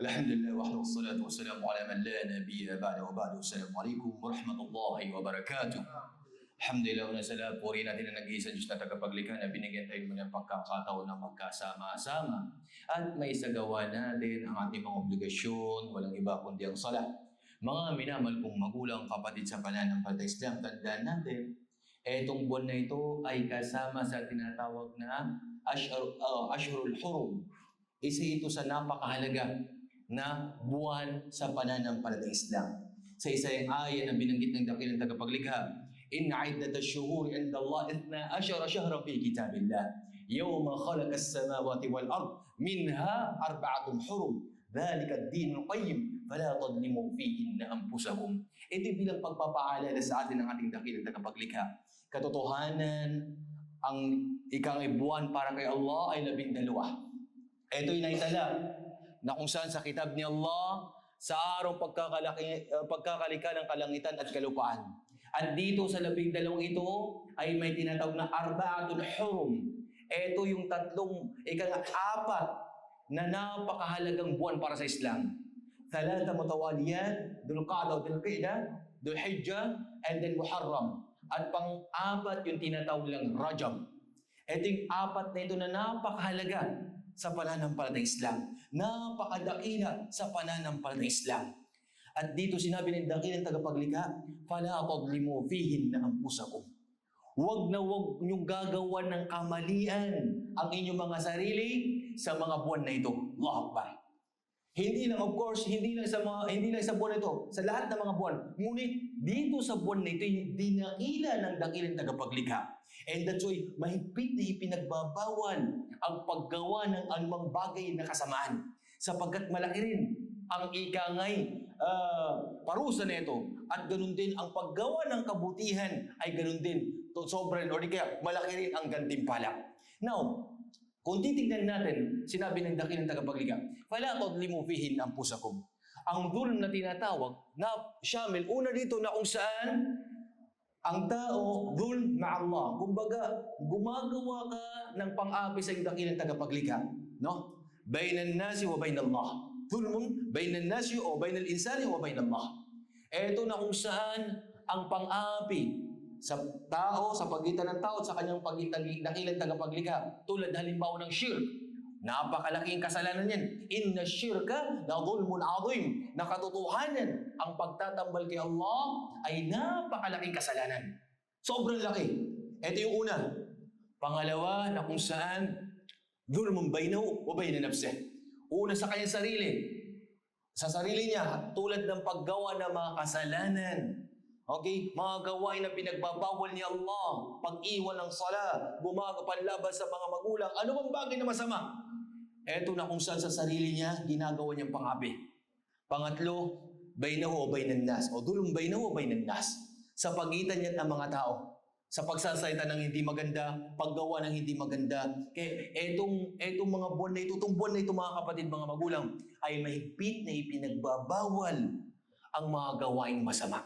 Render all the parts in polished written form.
Alhamdulillah wahdahu wassalatu wassalamu ala man la nabiyya ba'da wa ba'du. Assalamualaikum warahmatullahi wabarakatuh. Alhamdulillah, una sa lahat, puri natin ang nag-iisa Diyos na tagapaglikha na binigyan tayo mo ng pagkakataon na magkasama-sama at may isagawa natin ang ating mga obligasyon, walang iba kundi ang salat. Mga minamahal kong magulang, kapatid sa pananampalatayang Islam, tandaan natin, etong buwan na ito ay kasama sa tinatawag na Ashhurul Hurum. Isa ito sa napakahalaga na buwan sa pananampalatayang Islam. Sa isang aya na binanggit ng dakilang tagapaglikha, Inna iddat ash-shuhuri 'inda Allah 12 shahran fi kitabillah yawma khalaqa as-samawati wal ard minha arba'atun hurum dhalika ad-dinul qayyim fala tadlimu fihinna anfusakum. Ito bilang pagpapaalala sa atin ng ating dakilang tagapaglikha. Katotohanan, ang ikang buwan para kay Allah ay 12. Ito'y naitala na kung saan sa kitab ni Allah sa araw pagkakalika ng kalangitan at kalupaan. At dito sa 12 ito ay may tinatawag na arba'atul hurum. Ito yung apat na napakahalagang buwan para sa Islam. Thalatha mutawaliyat, Dhul-Qa'dah, Dhul-Qi'dah, Dhul-Hijjah, and then Muharram. At pang-apat yung tinatawag lang Rajab. Ito yung apat na ito na napakahalaga sa pananampalatayang Islam. Napakadakila sa pananampalatayang Islam. At dito sinabi ng dakilang tagapaglikha, فَلَا تَظْلِمُوا فِيهِنَّ أَنفُسَكُمْ. Huwag na huwag niyong gagawan ng kamalian ang inyong mga sarili sa mga buwan na ito. Allahu Akbar. Hindi lang, of course, hindi lang sa buwan na ito, sa lahat ng mga buwan. Ngunit dito sa buwan na ito, dinakila ng dakilang tagapaglikha. And that's why, mahigpit na ipinagbabawal ang paggawa ng anumang bagay na kasamaan. Sapagkat malaki rin ang ikangay parusa na ito. At ganun din, ang paggawa ng kabutihan ay ganun din. Sobrang, o di kaya, malaki rin ang gantimpala. Now, kung titignan natin, sinabi ng dakilang tagapaglikha, فَلَا تَظْلِمُوا فِيهِنَّ أَنفُسَكُمْ. Ang dhulm na tinatawag, na shamil, una dito na kung saan ang tao, dhulm ma'allah. Kumbaga, gumagawa ka ng pang-api sa dakilang tagapaglikha. No? Bainan nasi wa bainallah. Dhulmun bainan nasi o bainal insani wa bainallah. Ito na kung saan ang pang-api sa tao, sa pagitan ng tao at sa kanyang dakilang tagapaglikha. Tulad halimbawa ng shirk. Napakalaking kasalanan yan. Inna shirka na dhulmun azim. Nakatotohanan, ang pagtatambal kay Allah ay napakalaking kasalanan. Sobrang laki. Ito yung una. Pangalawa na kung saan dhulmun bainahu wa baina nafsihi. Una sa kanyang sarili. Sa sarili niya, tulad ng paggawa ng mga kasalanan. Okay? Mga gawain na pinagbabawal ni Allah, pag-iwan ng sala, panlaban sa mga magulang, ano bang bagay na masama? Eto na kung saan sa sarili niya, ginagawa niyang pang-api. Pangatlo, bainahu o bainan nas, o dhulm bainahu o bainan nas. Sa pagitan niya ng mga tao, sa pagsasalita ng hindi maganda, paggawa ng hindi maganda. Kaya etong mga buwan na ito, itong buwan na ito mga kapatid, mga magulang, ay mahigpit na ipinagbabawal ang mga gawaing masama.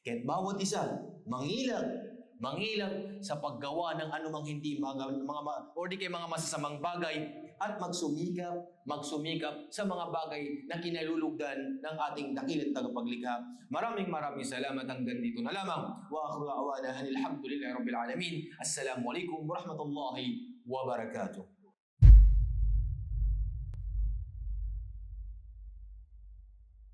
Kaya bawat isa, mangilang sa paggawa ng anumang hindi mga masasamang bagay at magsumikap sa mga bagay na kinalulugdan ng ating dakilang tagapaglikha. Maraming salamat, hanggang dito na lamang. Wa akhiru da'wana alhamdulillahi rabbil alamin. Assalamualaikum warahmatullahi wabarakatuh.